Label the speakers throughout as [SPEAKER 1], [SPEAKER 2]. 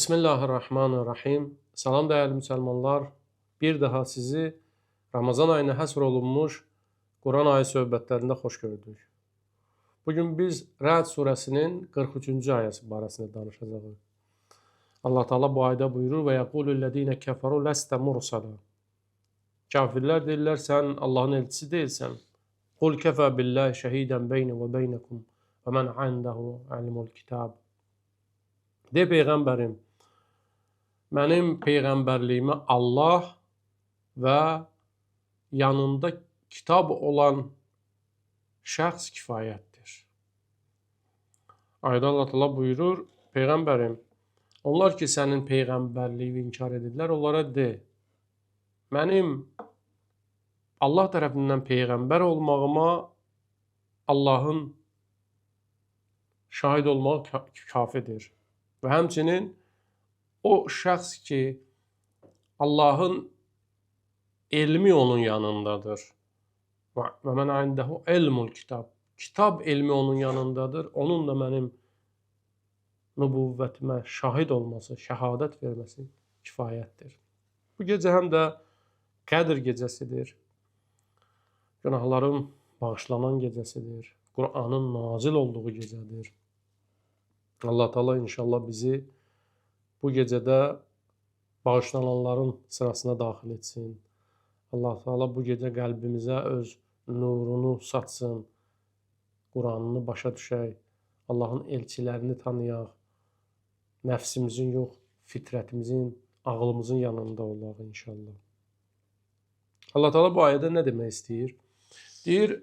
[SPEAKER 1] Bismillahirrahmanirrahim. Salam değerli müsəlmanlar. Bir daha sizi Ramazan ayına həsr olunmuş Quran ayı söhbətlərində xoş gördük. Bugün biz Rə'd surəsinin 43-cü ayəsi barəsində danışacağıq. Allah Teala bu ayda buyurur və yəqulullezine kəfəru ləstə mursala. Kafirlər deyirlər, sən Allahın elçisi deyilsən. Qul kəfə billahi şəhidən beyni və beynəkum və mən indehu ilmul kitab. De Peyğəmbərim, mənim Peyğəmbərliyimə Allah və yanında kitab olan şəxs kifayətdir. Ayda Allah Teala buyurur, Peyğəmbərim, onlar ki sənin Peyğəmbərliyini inkar edirlər, onlara de, mənim Allah tərəfindən Peyğəmbər olmağıma Allahın şahid olmağı kafidir. Və həmçinin o şəxs ki, Allahın elmi onun yanındadır. Və mən indehu ilmul kitab. Kitab elmi onun yanındadır. Onun da mənim nübüvvətimə şahid olması, şəhadət verməsi kifayətdir. Bu gecə həm də Qədr gecəsidir. Günahların bağışlanan gecəsidir. Qur'anın nazil olduğu gecədir. Allah Teala inşallah bizi bu gecədə bağışlananların sırasına daxil etsin. Allah Teala bu gecə qəlbimizə öz nurunu satsın. Quranını başa düşək. Allahın elçilərini tanıyaq. Nəfsimizin yox, fitrətimizin, ağlımızın yanında olaq inşallah. Allah Teala bu ayədə nə demək istəyir? Deyir,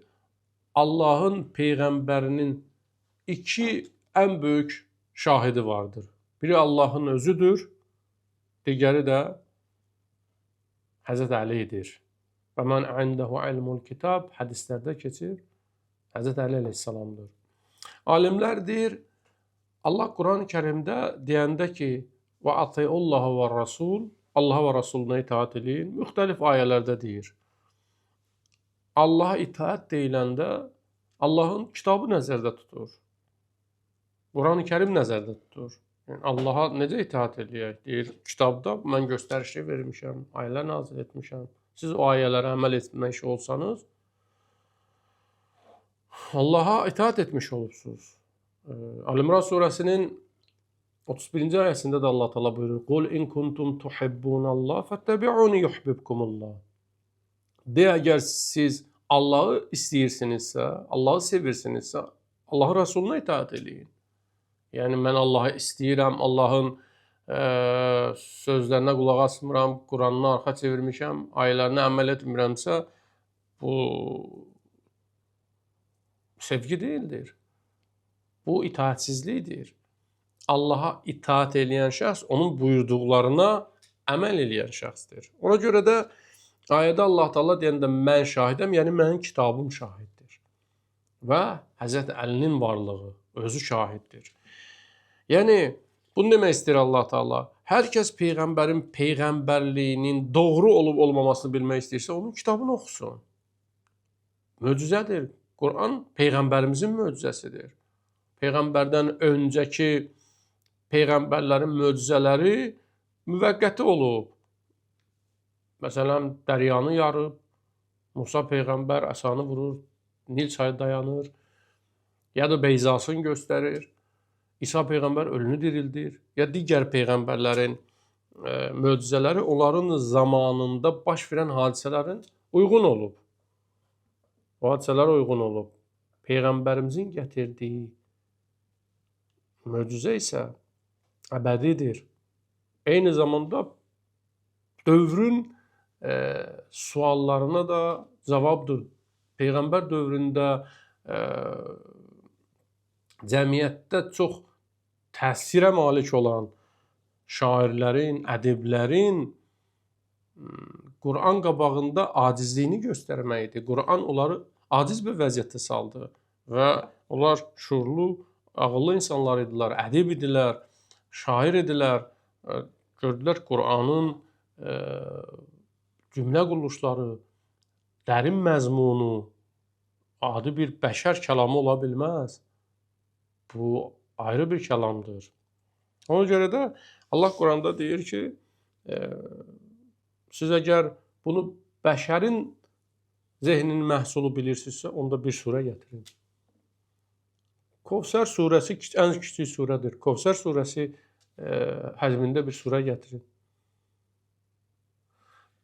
[SPEAKER 1] Allahın Peyğəmbərinin iki ən böyük şahidi vardır. Biri Allahın özüdür, digəri də Həzrət Əlidir. Və mən indehu ilmul kitab hədislərdə keçir, Həzrət Əli əleyhissalamdır. Alimlər deyir, Allah Quran-ı Kərimdə deyəndə ki, və atiullaha və rasul, Allaha və Rasuluna itaat edin, müxtəlif ayələrdə deyir. Allaha itaat deyiləndə Allahın kitabı nəzərdə tutur. Quran-ı Kərim nəzərdə tutur. Yəni, Allaha necə itaat edək? Deyir, kitabda mən göstərişi vermişəm, ayələr nazil etmişəm. Siz o ayələrə əməl etmək olsanız, Allaha itaat etmiş olursunuz. Əl-İmran surəsinin 31-ci ayəsində də Allah Teala buyurur, Qul in kuntum tuhibbunallah fəttəbi'uni yuhbibkumullah. De, əgər siz Allahı istəyirsinizsə, Allahı sevirsinizsə, Allahın Rasuluna itaat edin. Yəni, mən Allahı istəyirəm, Allahın sözlərinə qulaq asmıram, Quranına arxa çevirmişəm, ayələrinə əməl etmirəmsə, bu sevgi deyildir. Bu itaatsizlikdir. Allaha itaat edən şəxs onun buyurduqlarına əməl edən şəxsdir. Ona görə də ayədə Allah Teala deyəndə mən şahidəm, yəni mənim kitabım şahiddir. Və Həzrət Əlinin varlığı özü şahiddir. Yəni, bunu demək istəyir Allah Teala. Hər kəs Peyğəmbərin Peyğəmbərliyinin doğru olub-olmamasını bilmək istəyirsə, onun kitabını oxusun. Möcüzədir. Quran Peyğəmbərimizin möcüzəsidir. Peyğəmbərdən öncəki Peyğəmbərlərin möcüzələri müvəqqəti olub. Məsələn, dəryanı yarıb, Musa Peyğəmbər əsanı vurur, Nil çayı dayanır, ya da beyzasını göstərir. İsa Peyğəmbər ölünü dirildir. Ya digər Peyğəmbərlərin möcüzələri onların zamanında baş verən hadisələrin uyğun olub. O hadisələrə uyğun olub. Peyğəmbərimizin gətirdiyi möcüzə isə əbədidir. Eyni zamanda dövrün suallarına da cavabdır. Peyğəmbər dövründə cəmiyyətdə çox təsirə malik olan şairlərin, ədiblərin Quran qabağında acizliyini göstərməkdir. Quran onları aciz bir vəziyyətə saldı və onlar şuurlu, ağıllı insanlar idilər, ədib idilər, şair idilər. Gördülər Quranın cümlə quruluşları, dərin məzmunu, adi bir bəşər kəlamı ola bilməz. Bu ayrı bir kəlamdır. Ona görə də Allah Quranda deyir ki, siz əgər bunu bəşərin zehninin məhsulu bilirsinizsə, onda bir surə gətirin. Kevsər surəsi ən kiçik surədir. Kevsər surəsi həzmində bir surə gətirin.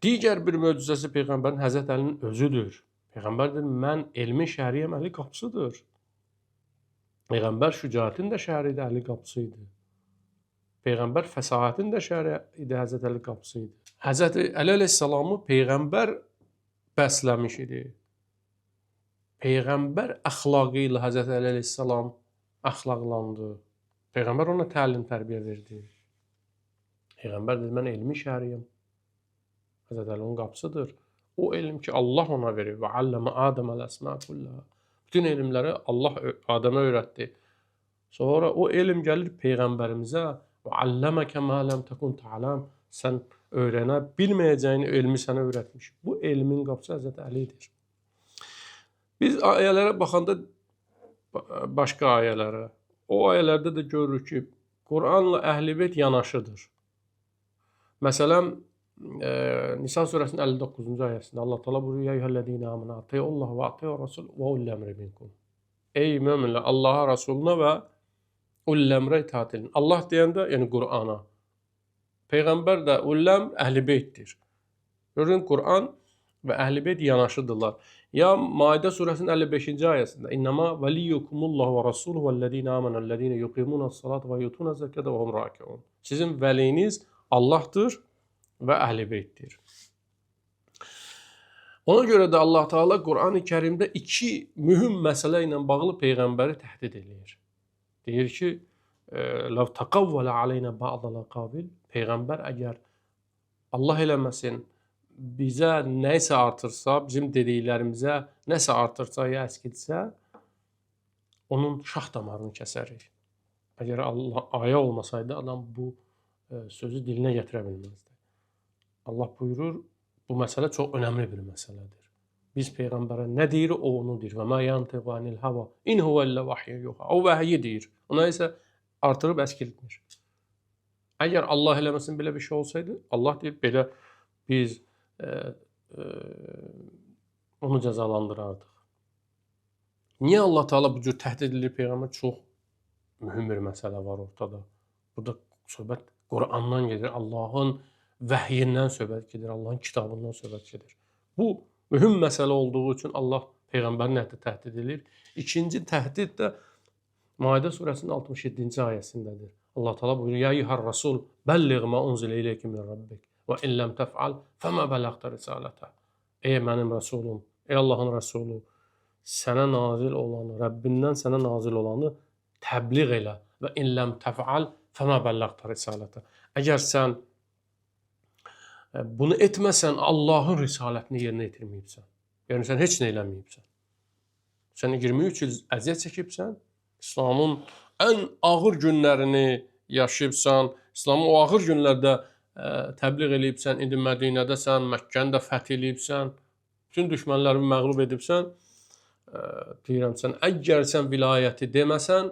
[SPEAKER 1] Digər bir möcüzəsi Peyğəmbərin Həzrət Əlinin özüdür. Peyğəmbər deyir, mən elmin şəhəriyəm, Əli qapısıdır. Peyğəmbər şücaətin də şəhəri idi, Əli qapısı idi. Peyğəmbər fəsahatin də şəhəri idi, Həzrət Əli qapısı idi. Həzrət Əli əleyhissalamı Peyğəmbər bəsləmiş idi. Peyğəmbər əxlaqı ilə Həzrət Əli əleyhissalam əxlaqlandı. Peyğəmbər ona təlim tərbiyə verdi. Peyğəmbər dedi, mən elmi şəhəriyəm. Həzrət Əli onun qapısıdır. O elm ki Allah ona verir. Və alləmə Adəmə əl-əsmə kullaha. Bütün elmləri Allah Adəmə öyrətdi. Sonra o elm gəlir Peyğəmbərimizə. Və alləməkə mə ləm təkun tə'ləm. Sən öyrənə bilməyəcəyin elmi sənə öyrətmiş. Bu elmin qapısı Həzrət Əlidir. Biz ayələrə baxanda başqa ayələrə, o ayələrdə də görürük ki, Quranla Əhl-i-Beyt yanaşıdır. Məsələn, Nisa surəsinin 59-cu ayəsində Allah Teala buyurur: "Ya eyyuhellezine amenu atiiullaha ve atiiur rasul ve ulul emri minkum." Ey möminlər, Allaha, Rasuluna və ulul emrə itaat edin. Allah deyəndə, yəni Qurana. Peyğəmbər də ulul emr Əhl-i-Beytdir. Görün, Quran və Əhl-i-Beyt yanaşıdırlar. Ya Maidə surəsinin 55-ci ayəsində: "İnnema veliyyukumullahu ve rasuluhu vellezine amenu'llezine yuqimunas-salata ve yutuna-zekata ve hum rakiun." Sizin vəliyiniz Allahdır və Əhl-i-Beytdir. Ona görə də Allah Teala Qurani Kərimdə iki mühüm məsələ ilə bağlı Peyğəmbəri təhdid edir. Deyir ki, "Lav taqavvala aleyna ba'dal aqabil." Peyğəmbər əgər Allah eləməsin bizə nəsə artırsa, bizim dediklərimizə nəsə artırsa ya əskilsə, onun şax damarını kəsərik. Əgər Allah ayə olmasaydı, adam bu sözü dilinə gətirə bilməzdi. Allah buyurur, bu məsələ çox önəmli bir məsələdir. Biz Peyğəmbərə nə deyirik, o onu deyir. Və mə yantiqu anil hava in huve illə vahiyun yuha. O vəhyi deyir. Ona isə artırıb əskiltmir. Əgər Allah eləməsin belə bir şey olsaydı, Allah deyir, belə biz onu cəzalandırardıq. Niyə Allah Teala bu cür təhdid edilir Peyğəmbər? Çox mühüm bir məsələ var ortada. Burada söhbət Qurandan gedir, Allahın vəhyindən söhbət gedir, Allahın kitabından söhbət gedir. Bu mühüm məsələ olduğu üçün Allah Peyğəmbərin nədir təhdid edir. İkinci təhdid də Maidə surəsinin 67-ci ayəsindədir. Allah Teala buyurur: "Ya eyyuhər rasul, belliğ ma unzile ileyke min rabbik və in lem tef'al fema bəlağta risalata." Ey mənim rəsulum, ey Allahın rəsulu, sənə nazil olanı, Rəbbindən sənə nazil olanı təbliğ elə və in lem tef'al fema bəlağta risalata. Əgər sən bunu etməsən, Allahın risalətini yerinə yetirməyibsən. Yəni sən heç nə eləməyibsən. Sən 23 il əziyyət çəkibsən, İslamın ən ağır günlərini yaşayıbsan, İslamın o ağır günlərdə təbliğ eləyibsən, indi Mədinədəsən, Məkkəni də fəth eləyibsən, bütün düşmənlərini məğlub edibsən, deyirəm sən, əgər sən vilayəti deməsən,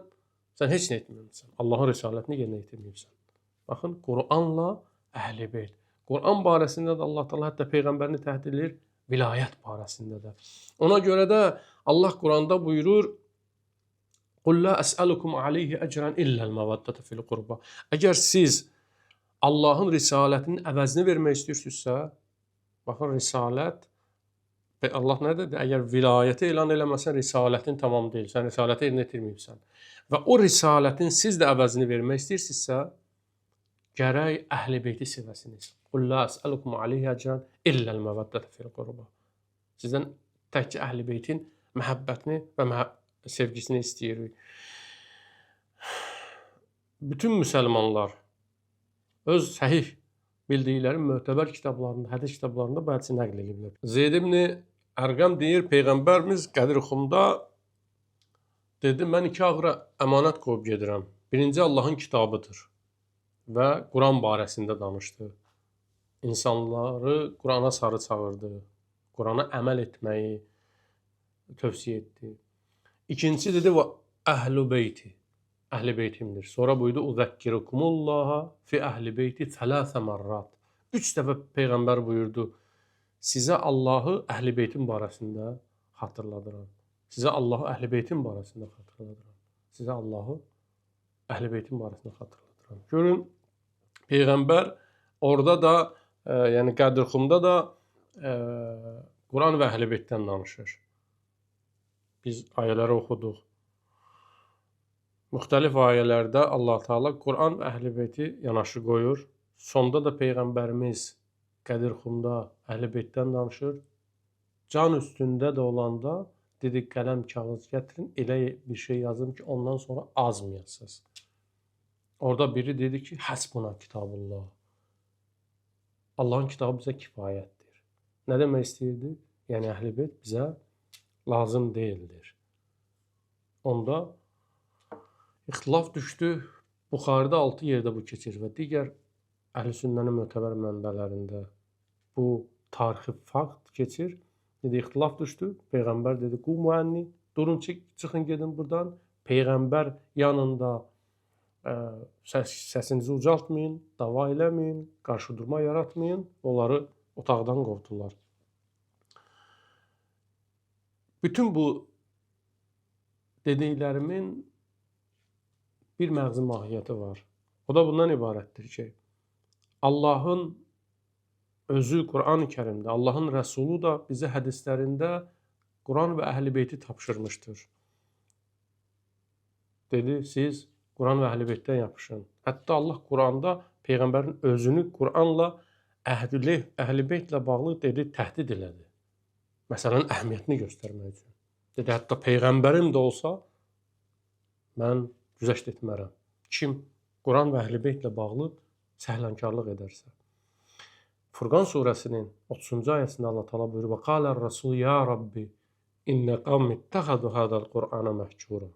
[SPEAKER 1] sən heç nə etməyibsən. Allahın risalətini yerinə yetirməyibsən. Baxın, Quranla Əhl-i-Beyt. Quran barəsində də Allah Teala hətta Peyğəmbərini təhdid edir, vilayət barəsində də. Ona görə də Allah Quranda buyurur: "Qul la əs'alukum alayhi ecran illa'l mawaddata fil qurba." Əgər siz Allahın risalətinin əvəzini vermək istəyirsinizsə, baxın risalət Allah nə dedi? Əgər vilayəti elan eləməsən, risalətin tamam deyil. Sən risaləti yerinə yetirməyibsən. Və o risalətin siz də əvəzini vermək istəyirsinizsə, gərək Əhl-i-Beyti sevəsiniz. "Qul la əs'alukum alayhi ecran illa'l mawaddata fil qurba." Sizdən təkcə Əhl-i-Beytin məhəbbətini və sevgisini istəyirik. Bütün müsəlmanlar öz səhih bildikləri mötəbər kitablarında, hədis kitablarında bu hədisi nəql ediblər. Zeyd ibn Ərqəm deyir, Peyğəmbərimiz Qədir-Xumda dedi, mən iki ağıra əmanət qoyub gedirəm. Birinci Allahın kitabıdır və Quran barəsində danışdı. İnsanları Qurana sarı çağırdı, Qurana əməl etməyi tövsiyə etdi. İkincisi dedi, və əhl-i beyti. Əhl-i beytimdir. Sonra buyurdu, "Uzəkkirukumullaha fi əhli beyti thalath marrat." 3 dəfə peyğəmbər buyurdu, sizə Allahı əhl-i beytim barəsində xatırladıram. Sizə Allahı əhl-i beytim barəsində xatırladıram. Sizə Allahı əhl-i beytim barəsində xatırladıram. Görün, peyğəmbər orada da, yəni Qədirxumda da Quran və əhl-i beytdən danışır. Biz ayələri oxuduq. Müxtəlif ayələrdə Allah Taala Quran və əhl-i beyti yanaşı qoyur. Sonda da peyğəmbərimiz Qədirxumda əhl-i beytdən danışır. Can üstündə də olanda dedi, qələm kağız gətirin, elə bir şey yazım ki, ondan sonra azmayasınız. Orada biri dedi ki, həsbuna kitabullah. Allahın kitabı bizə kifayətdir. Nə demək istəyirdi? Yəni əhl-i beyt bizə lazım deyildir. Onda ixtilaf düşdü. Buxarıda 6 yerdə bu keçir və digər Əhl-i Sünnənin mötəbər mənbələrində bu tarixi fakt keçir. Dedi, ixtilaf düşdü. Peyğəmbər dedi, qumu ənni, durun çıxın gedin buradan. Peyğəmbər yanında səsinizi ucaltmayın, dava eləməyin, qarşıdurma yaratmayın. Onları otaqdan qovdular. Bütün bu dediklərimin bir məğzi mahiyyəti var. O da bundan ibarətdir ki, Allahın özü Quran-ı Kərimdə, Allahın Rəsulu da bizə hədislərində Quran və əhl-i beyti tapşırmışdır. Dedi, siz Quran və əhl-i beytdən yapışın. Hətta Allah Quranda Peyğəmbərin özünü Quranla əhl-i beytlə bağlı dedi, təhdid elədi. Məsələnin əhəmiyyətini göstərmək üçün. Dedi, hətta Peyğəmbərim də olsa, mən güzəşt etmərəm. Kim Quran və əhl-i beytlə bağlı səhlənkarlıq edərsə. Furqan surəsinin 30-cu ayəsində Allah Taala buyurur: "Və qalar Rasul ya Rabbi inne qavmi ittəxadu hadal Qur'ana məhcura."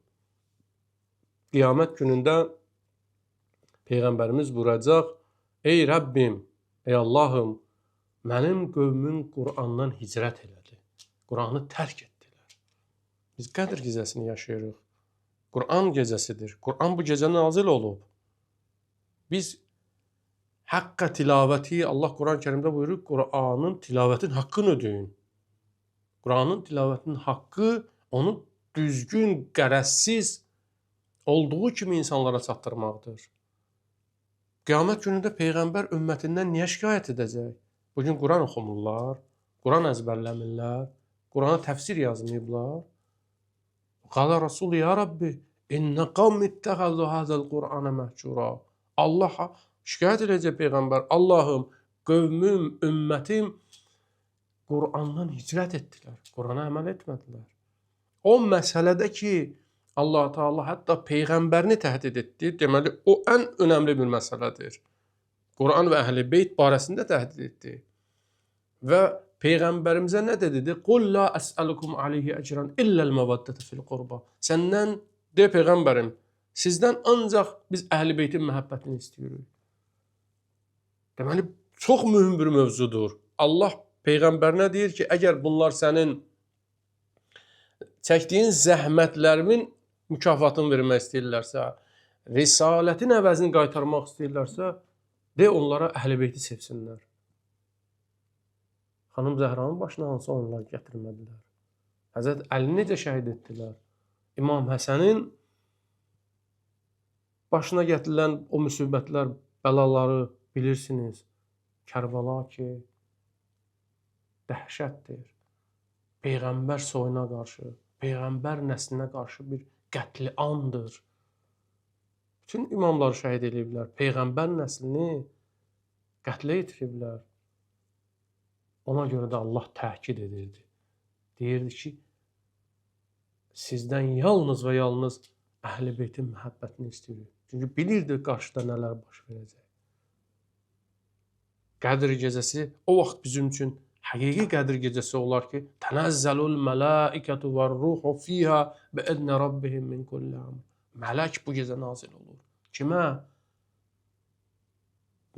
[SPEAKER 1] Qiyamət günündə Peyğəmbərimiz buyuracaq: "Ey Rəbbim, ey Allahım, mənim qövmüm Qur'andan hicrət elədi. Qur'anı tərk etdilər." Biz Qədr gecəsini yaşayırıq. Qur'an gecəsidir. Qur'an bu gecə nazil olub. Biz Haqqa tilavəti, Allah Quran-ı Kərimdə buyurur, Quranın tilavətin haqqını ödəyin. Quranın tilavətinin haqqı onu düzgün, qərəzsiz olduğu kimi insanlara çatdırmaqdır. Qiyamət günündə Peyğəmbər ümmətindən niyə şikayət edəcək? Bugün Quran oxumurlar, Quran əzbərləmirlər, Qurana təfsir yazmayıblar. Qala Rasul ya Rabbi, innə qavmi ittəxəzu hazəl Qur'ana məhcura. Allah şikayət edəcək Peyğəmbər, Allahım, qövmüm, ümmətim Qur'andan hicrət etdilər, Qur'ana əməl etmədilər. O məsələdə ki, Allah Teala hətta Peyğəmbərini təhdid etdi, deməli, o ən önəmli bir məsələdir. Quran və əhl-i beyt barəsində təhdid etdi. Və Peyğəmbərimizə nə dedi? "Qul la əs'alukum alayhi ecran illəl məvaddətə fil qurba." Səndən de Peyğəmbərim, sizdən ancaq biz əhl-i beytin məhəbbətini istəyirik. Deməli, çox mühüm bir mövzudur. Allah Peyğəmbərinə deyir ki, əgər bunlar sənin çəkdiyin zəhmətlərimin mükafatını vermək istəyirlərsə, risalətin əvəzini qaytarmaq istəyirlərsə, de onlara əhl-i beyti sevsinlər. Xanım Zəhranın başına hansı onlar gətirmədilər? Həzrət Əli necə şəhid etdilər? İmam Həsənin başına gətirilən o müsibətlər, bəlaları bilirsiniz. Kərbala ki, dəhşətdir. Peyğəmbər soyuna qarşı, Peyğəmbər nəslinə qarşı bir qətliamdır. Bütün imamları şəhid ediblər. Peyğəmbər nəslini qətlə yetiriblər. Ona görə də Allah təkid edirdi. Deyirdi ki, sizdən yalnız və yalnız əhl-i beytin məhəbbətini istəyirik. Çünki bilirdi qarşıda nələr baş verəcək. Qədr gecəsi o vaxt bizim üçün həqiqi Qədr gecəsi olar ki, tənəzzəlul mələikətu və ruhu fiyhə bi'idni rabbihim min kulli amr. Mələk bu gecə nazil olur. Kimə?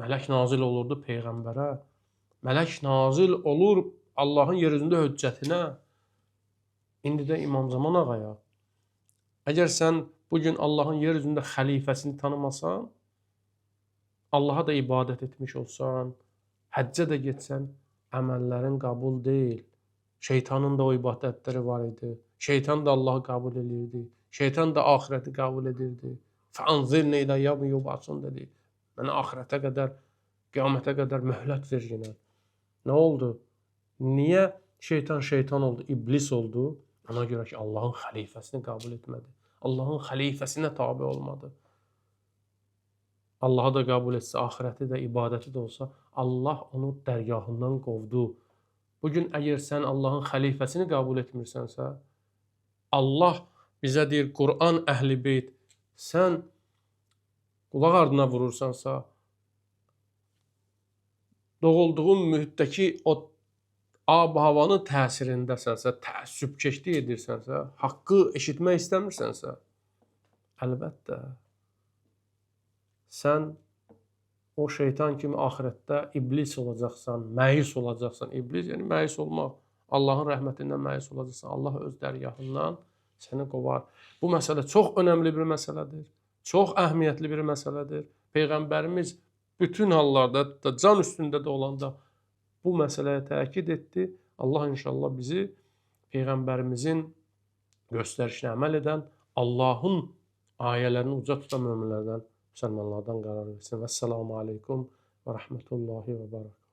[SPEAKER 1] Mələk nazil olurdu Peyğəmbərə. Mələk nazil olur Allahın yeryüzündə höccətinə. İndi də İmam Zaman ağaya. Əgər sən Bu gün Allahın yer üzündə xəlifəsini tanımasan, Allaha da ibadət etmiş olsan, həccə də getsən, əməllərin qəbul deyil. Şeytanın da o ibadətləri var idi. Şeytan da Allahı qəbul edirdi. Şeytan da axirəti qəbul edirdi. Fəanzirni ilə yevmi yub'asun dedi. Mənə axirətə qədər, qiyamətə qədər möhlət ver yenə. Nə oldu? Niyə şeytan oldu, iblis oldu? Ona görə ki, Allahın xəlifəsini qəbul etmədi. Allahın xəlifəsinə tabe olmadı. Allahı da qəbul etsə, axirəti də, ibadəti də olsa, Allah onu dərgahından qovdu. Bugün əgər sən Allahın xəlifəsini qəbul etmirsənsə, Allah bizə deyir, Quran əhli beyt, sən qulaq ardına vurursansa, doğulduğun mühitdəki o ab-havanın təsirindəsənsə, təəssübkeşlik edirsənsə, haqqı eşitmək istəmirsənsə, əlbəttə, sən o şeytan kimi axirətdə iblis olacaqsan, məyus olacaqsan. İblis, yəni məyus olmaq. Allahın rəhmətindən məyus olacaqsan. Allah öz dərgahından səni qovar. Bu məsələ çox önəmli bir məsələdir. Çox əhəmiyyətli bir məsələdir. Peyğəmbərimiz bütün hallarda, hətta can üstündə də olanda bu məsələyə təkid etdi. Allah inşallah bizi Peyğəmbərimizin göstərişinə əməl edən, Allahın ayələrini uca tutan möminlərdən, müsəlmanlardan qərar versin. Vəssalamu aleykum və rəhmətullahi və barakatuhu.